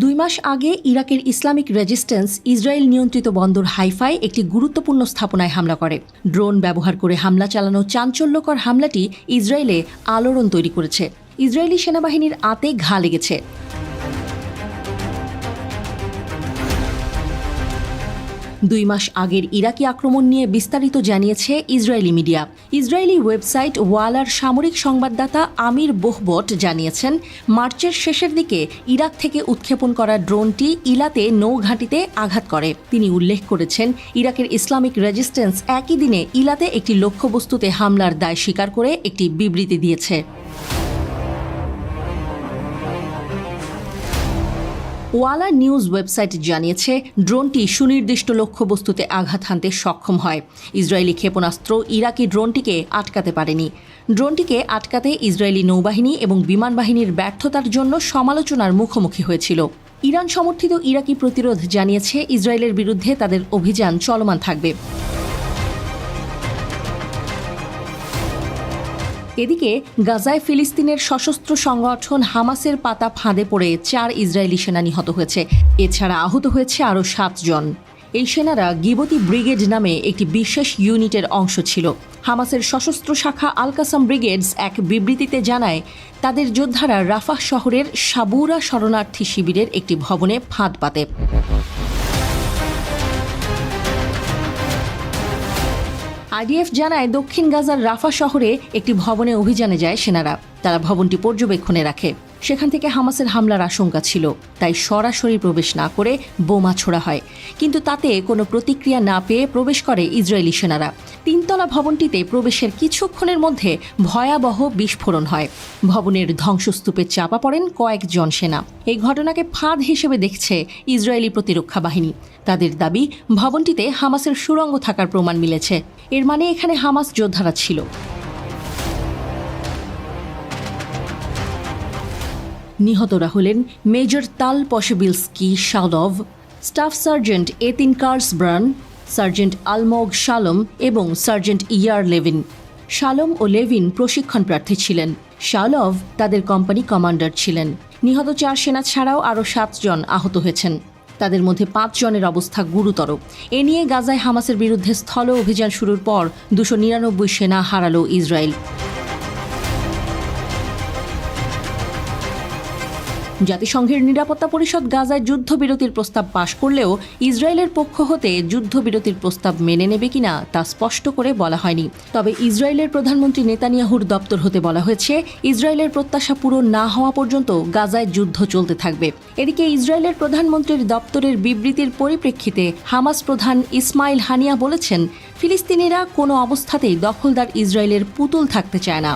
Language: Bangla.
2 মাস আগে ইরাকের ইসলামিক রেজিস্ট্যান্স ইসরায়েল নিয়ন্ত্রিত বন্দর হাইফায় একটি গুরুত্বপূর্ণ স্থাপনায় হামলা করে। ড্রোন ব্যবহার করে হামলা চালানো চাঞ্চল্যকর হামলাটি ইসরায়েলে আলোড়ন তৈরি করেছে। ইসরায়েলি সেনাবাহিনীর আঁতে ঘা লেগেছে। দুই মাস আগের ইরাকি আক্রমণ নিয়ে বিস্তারিত জানিয়েছে ইসরায়েলি মিডিয়া। ইসরায়েলি ওয়েবসাইট ওয়ালার সামরিক সংবাদদাতা আমির বোহবট জানিয়েছেন, মার্চের শেষের দিকে ইরাক থেকে উৎক্ষেপণ করা ড্রোনটি ইলাতে নৌঘাঁটিতে আঘাত করে। তিনি উল্লেখ করেছেন, ইরাকের ইসলামিক রেজিস্ট্যান্স একই দিনে ইলাতে একটি লক্ষ্যবস্তুতে হামলার দায় স্বীকার করে একটি বিবৃতি দিয়েছে। ওয়ালা নিউজ ওয়েবসাইট জানিয়েছে, ড্রোনটি সুনির্দিষ্ট লক্ষ্যবস্তুতে আঘাত হানতে সক্ষম হয়। ইসরায়েলি ক্ষেপণাস্ত্র ইরাকি ড্রোনটিকে আটকাতে পারেনি। ড্রোনটিকে আটকাতে ইসরায়েলি নৌবাহিনী এবং বিমান বাহিনীর ব্যর্থতার জন্য সমালোচনার মুখোমুখি হয়েছিল। ইরান সমর্থিত ইরাকি প্রতিরোধ জানিয়েছে, ইসরায়েলের বিরুদ্ধে তাদের অভিযান চলমান থাকবে। এদিকে গাজায় ফিলিস্তিনের সশস্ত্র সংগঠন হামাসের পাতা ফাঁদে পড়ে 4 ইসরায়েলি সেনা নিহত হয়েছে। এছাড়া আহত হয়েছে আরও 7 জন। এই সেনারা গিবতি ব্রিগেড নামে একটি বিশেষ ইউনিটের অংশ ছিল। হামাসের সশস্ত্র শাখা আল কাসাম ব্রিগেডস এক বিবৃতিতে জানায়, তাদের যোদ্ধারা রাফাহ শহরের সাবুরা শরণার্থী শিবিরের একটি ভবনে ফাঁদ পাতে। আইডিএফ জানায়, দক্ষিণ গাজার রাফা শহরে একটি ভবনে অভিযানে যায় সেনারা। তারা ভবনটি পর্যবেক্ষণে রাখে। সেখান থেকে হামাসের হামলার আশঙ্কা ছিল, তাই সরাসরি প্রবেশ না করে বোমা ছোড়া হয়। কিন্তু তাতে কোনো প্রতিক্রিয়া না পেয়ে প্রবেশ করে ইসরায়েলি সেনারা। 3 তলা ভবনটিতে প্রবেশের কিছুক্ষণের মধ্যে ভয়াবহ বিস্ফোরণ হয়। ভবনের ধ্বংসস্তূপে চাপা পড়েন কয়েকজন সেনা। এই ঘটনাকে ফাঁদ হিসেবে দেখছে ইসরায়েলি প্রতিরক্ষা বাহিনী। তাদের দাবি, ভবনটিতে হামাসের সুড়ঙ্গ থাকার প্রমাণ মিলেছে। এর মানে এখানে হামাস যোদ্ধারা ছিল। নিহতরা হলেন মেজর তাল পশেবিলস্কি শালভ, স্টাফ সার্জেন্ট এতিন কার্সব্রান, সার্জেন্ট আলমোগ শালম এবং সার্জেন্ট ইয়ার লেভিন। শালম ও লেভিন প্রশিক্ষণ প্রার্থী ছিলেন। শালভ তাদের কোম্পানি কমান্ডার ছিলেন। নিহত 4 সেনা ছাড়াও আরও 7 জন আহত হয়েছেন। তাদের মধ্যে 5 জনের অবস্থা গুরুতর। এ নিয়ে গাজায় হামাসের বিরুদ্ধে স্থল অভিযান শুরুর পর 299 সেনা হারালো ইসরায়েল। জাতিসংঘের নিরাপত্তা পরিষদ গাজায় যুদ্ধবিরতির প্রস্তাব পাশ করলেও ইসরায়েলের পক্ষ হতে যুদ্ধবিরতির প্রস্তাব মেনে নেবে কিনা তা স্পষ্ট করে বলা হয়নি। তবে ইসরায়েলের প্রধানমন্ত্রী নেতানিয়াহুর দপ্তর হতে বলা হয়েছে, ইসরায়েলের প্রত্যাশা পূরণ না হওয়া পর্যন্ত গাজায় যুদ্ধ চলতে থাকবে। এদিকে ইসরায়েলের প্রধানমন্ত্রীর দপ্তরের বিবৃতির পরিপ্রেক্ষিতে হামাস প্রধান ইসমাইল হানিয়া বলেছেন, ফিলিস্তিনিরা কোনো অবস্থাতেই দখলদার ইসরায়েলের পুতুল থাকতে চায় না।